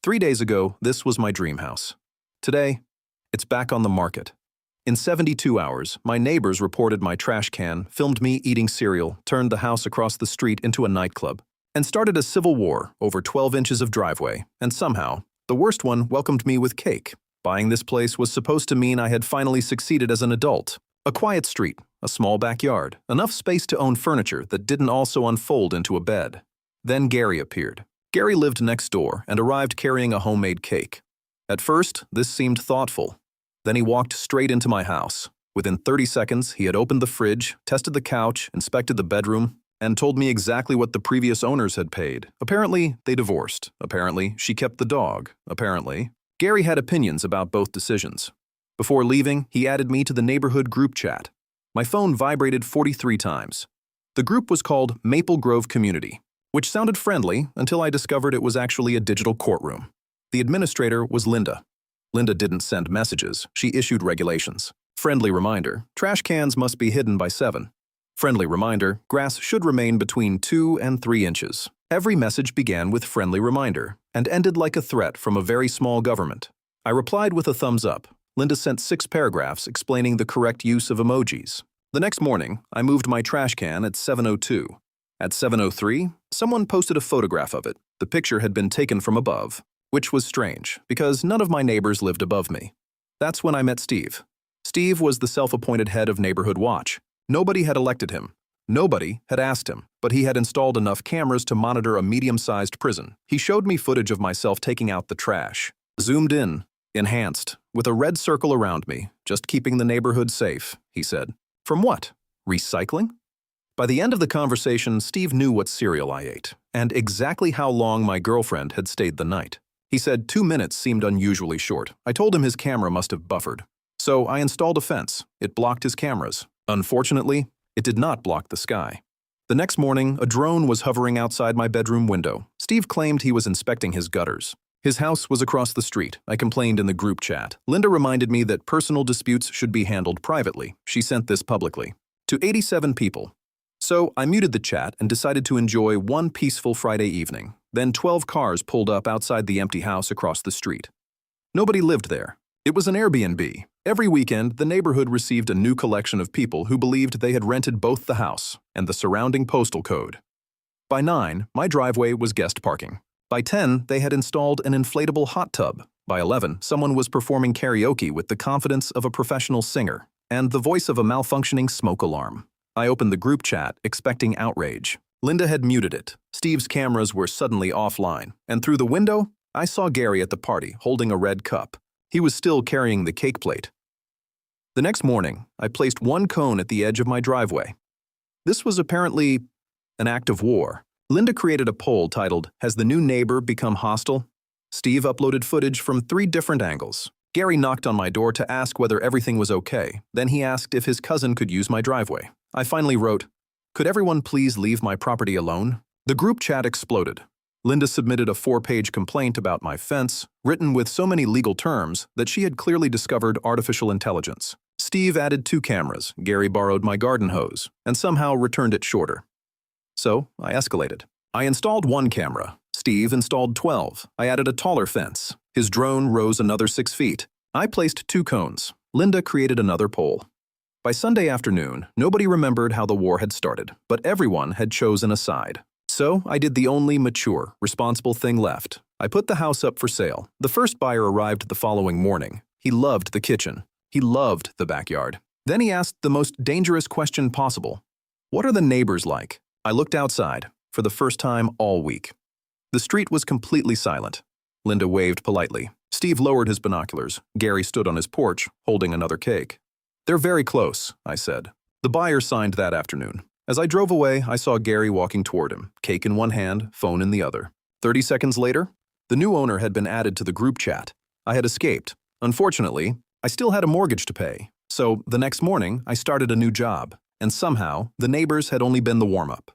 3 days ago, this was my dream house. Today, it's back on the market. In 72 hours, my neighbors reported my trash can, filmed me eating cereal, turned the house across the street into a nightclub, and started a civil war over 12 inches of driveway, and somehow, the worst one welcomed me with cake. Buying this place was supposed to mean I had finally succeeded as an adult. A quiet street, a small backyard, enough space to own furniture that didn't also unfold into a bed. Then Gary appeared. Gary lived next door and arrived carrying a homemade cake. At first, this seemed thoughtful. Then he walked straight into my house. Within 30 seconds, he had opened the fridge, tested the couch, inspected the bedroom, and told me exactly what the previous owners had paid. Apparently, they divorced. Apparently, she kept the dog. Apparently, Gary had opinions about both decisions. Before leaving, he added me to the neighborhood group chat. My phone vibrated 43 times. The group was called Maple Grove Community, which sounded friendly until I discovered it was actually a digital courtroom. The administrator was Linda. Linda didn't send messages, she issued regulations. Friendly reminder, trash cans must be hidden by 7. Friendly reminder, grass should remain between 2 and 3 inches. Every message began with friendly reminder and ended like a threat from a very small government. I replied with a thumbs up. Linda sent 6 paragraphs explaining the correct use of emojis. The next morning, I moved my trash can at 7:02. At 7:03, someone posted a photograph of it. The picture had been taken from above, which was strange because none of my neighbors lived above me. That's when I met Steve. Steve was the self-appointed head of Neighborhood Watch. Nobody had elected him. Nobody had asked him, but he had installed enough cameras to monitor a medium-sized prison. He showed me footage of myself taking out the trash. Zoomed in, enhanced, with a red circle around me, just keeping the neighborhood safe, he said. From what? Recycling? By the end of the conversation, Steve knew what cereal I ate, and exactly how long my girlfriend had stayed the night. He said 2 minutes seemed unusually short. I told him his camera must have buffered. So I installed a fence. It blocked his cameras. Unfortunately, it did not block the sky. The next morning, a drone was hovering outside my bedroom window. Steve claimed he was inspecting his gutters. His house was across the street. I complained in the group chat. Linda reminded me that personal disputes should be handled privately. She sent this publicly to 87 people. So I muted the chat and decided to enjoy one peaceful Friday evening. Then 12 cars pulled up outside the empty house across the street. Nobody lived there. It was an Airbnb. Every weekend, the neighborhood received a new collection of people who believed they had rented both the house and the surrounding postal code. By 9, my driveway was guest parking. By 10, they had installed an inflatable hot tub. By 11, someone was performing karaoke with the confidence of a professional singer and the voice of a malfunctioning smoke alarm. I opened the group chat, expecting outrage. Linda had muted it. Steve's cameras were suddenly offline, and through the window, I saw Gary at the party, holding a red cup. He was still carrying the cake plate. The next morning, I placed one cone at the edge of my driveway. This was apparently an act of war. Linda created a poll titled, "Has the new neighbor become hostile?" Steve uploaded footage from 3 different angles. Gary knocked on my door to ask whether everything was okay. Then he asked if his cousin could use my driveway. I finally wrote, "Could everyone please leave my property alone?" The group chat exploded. Linda submitted a 4-page complaint about my fence, written with so many legal terms that she had clearly discovered artificial intelligence. Steve added 2 cameras, Gary borrowed my garden hose, and somehow returned it shorter. So I escalated. I installed 1 camera. Steve installed 12. I added a taller fence. His drone rose another 6 feet. I placed 2 cones. Linda created another pole. By Sunday afternoon, nobody remembered how the war had started, but everyone had chosen a side. So I did the only mature, responsible thing left. I put the house up for sale. The first buyer arrived the following morning. He loved the kitchen. He loved the backyard. Then he asked the most dangerous question possible. What are the neighbors like? I looked outside, for the first time all week. The street was completely silent. Linda waved politely. Steve lowered his binoculars. Gary stood on his porch, holding another cake. "They're very close," I said. The buyer signed that afternoon. As I drove away, I saw Gary walking toward him, cake in one hand, phone in the other. 30 seconds later, the new owner had been added to the group chat. I had escaped. Unfortunately, I still had a mortgage to pay. So the next morning, I started a new job. And somehow, the neighbors had only been the warm-up.